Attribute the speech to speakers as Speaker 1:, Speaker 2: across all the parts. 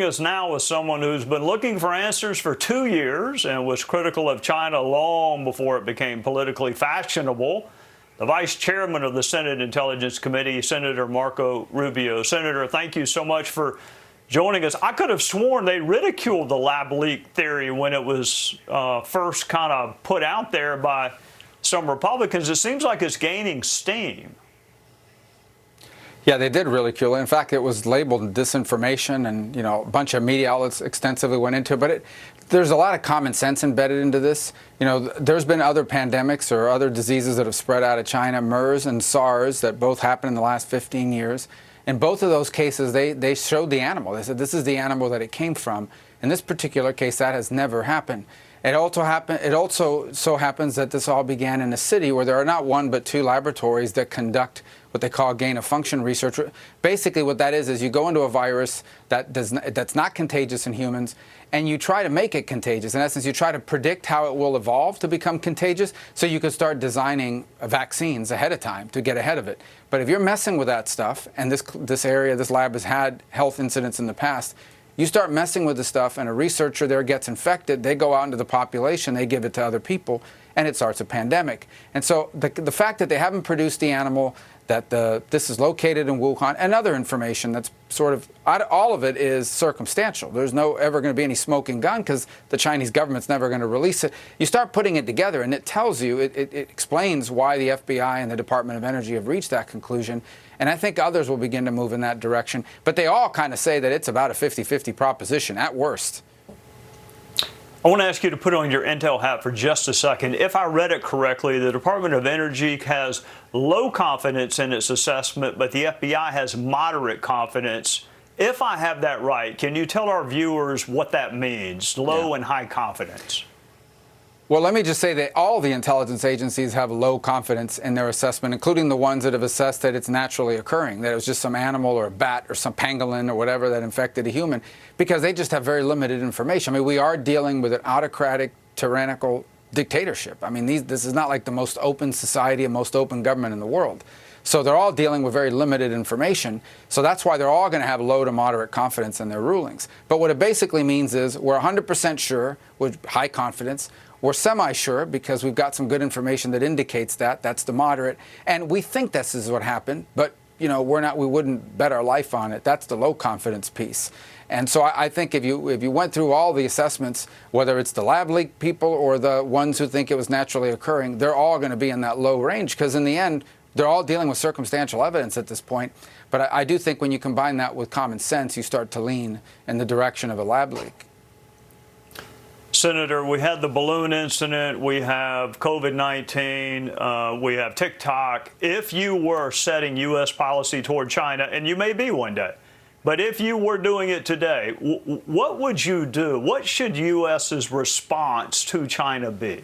Speaker 1: Us now with someone who's been looking for answers for 2 years and was critical of China long before it became politically fashionable. The Vice Chairman of the Senate Intelligence Committee, Senator Marco Rubio. Senator, thank you so much for joining us. I could have sworn they ridiculed the lab leak theory when it was first kind of put out there by some Republicans. It seems like it's gaining steam.
Speaker 2: Yeah, they did ridicule it. In fact, it was labeled disinformation, and a bunch of media outlets extensively went into it. But there's a lot of common sense embedded into this. There's been other pandemics or other diseases that have spread out of China, MERS and SARS, that both happened in the last 15 years. In both of those cases, they showed the animal. They said this is the animal that it came from. In this particular case, that has never happened. It also so happens that this all began in a city where there are not one but two laboratories that conduct what they call gain-of-function research. Basically, what that is you go into a virus that's not contagious in humans, and you try to make it contagious. In essence, you try to predict how it will evolve to become contagious so you can start designing vaccines ahead of time to get ahead of it. But if you're messing with that stuff, and this lab has had health incidents in the past, you start messing with the stuff and a researcher there gets infected, they go out into the population, they give it to other people, and it starts a pandemic. And so the fact that they haven't produced the animal, that this is located in Wuhan, and other information that's sort of, all of it is circumstantial. There's ever going to be any smoking gun because the Chinese government's never going to release it. You start putting it together and it tells you, it explains why the FBI and the Department of Energy have reached that conclusion. And I think others will begin to move in that direction. But they all kind of say that it's about a 50-50 proposition at worst.
Speaker 1: I want to ask you to put on your intel hat for just a second. If I read it correctly, the Department of Energy has low confidence in its assessment, but the FBI has moderate confidence. If I have that right, can you tell our viewers what that means, low and high confidence?
Speaker 2: Well, let me just say that all the intelligence agencies have low confidence in their assessment, including the ones that have assessed that it's naturally occurring, that it was just some animal or a bat or some pangolin or whatever that infected a human, because they just have very limited information. I mean, we are dealing with an autocratic, tyrannical dictatorship. I mean, this is not like the most open society and most open government in the world. So they're all dealing with very limited information. So that's why they're all going to have low to moderate confidence in their rulings. But what it basically means is we're 100% sure with high confidence. We're semi-sure because we've got some good information that indicates that. That's the moderate. And we think this is what happened, but we wouldn't bet our life on it. That's the low confidence piece. And so I think if you went through all the assessments, whether it's the lab leak people or the ones who think it was naturally occurring, they're all going to be in that low range because in the end, they're all dealing with circumstantial evidence at this point. But I do think when you combine that with common sense, you start to lean in the direction of a lab leak.
Speaker 1: Senator, we had the balloon incident, we have COVID-19, we have TikTok. If you were setting U.S. policy toward China, and you may be one day, but if you were doing it today, what would you do? What should U.S.'s response to China be?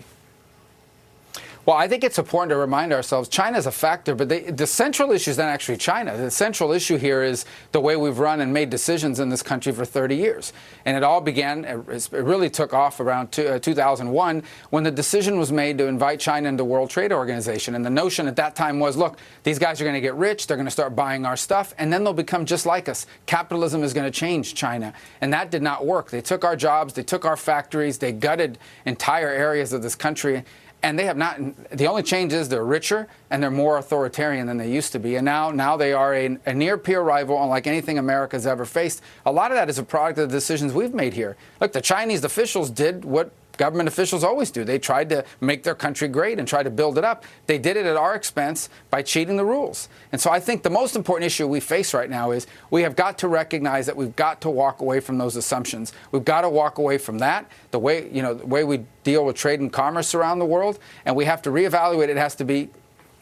Speaker 2: Well, I think it's important to remind ourselves China's a factor, but the central issue is not actually China. The central issue here is the way we've run and made decisions in this country for 30 years. And it all began, it really took off around 2001 when the decision was made to invite China into the World Trade Organization. And the notion at that time was, look, these guys are going to get rich, they're going to start buying our stuff, and then they'll become just like us. Capitalism is going to change China. And that did not work. They took our jobs, they took our factories, they gutted entire areas of this country. And they have not, the only change is they're richer and they're more authoritarian than they used to be. And now they are a near peer rival unlike anything America's ever faced. A lot of that is a product of the decisions we've made here. Look, the Chinese officials did what government officials always do. They tried to make their country great and try to build it up. They did it at our expense by cheating the rules. And so I think the most important issue we face right now is we have got to recognize that we've got to walk away from those assumptions. We've got to walk away from that, the way we deal with trade and commerce around the world, and we have to reevaluate. It has to be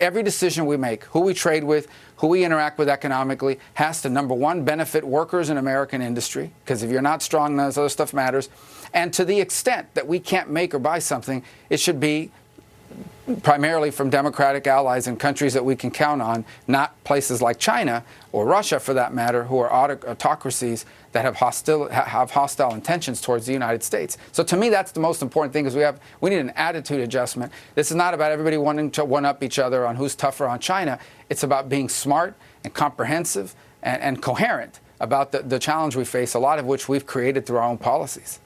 Speaker 2: every decision we make, who we trade with, who we interact with economically, has to, number one, benefit workers in American industry, because if you're not strong, none of this other stuff matters. And to the extent that we can't make or buy something, it should be primarily from democratic allies and countries that we can count on, not places like China or Russia, for that matter, who are autocracies that have hostile intentions towards the United States. So to me, that's the most important thing, is we need an attitude adjustment. This is not about everybody wanting to one-up each other on who's tougher on China. It's about being smart and comprehensive and coherent about the challenge we face, a lot of which we've created through our own policies.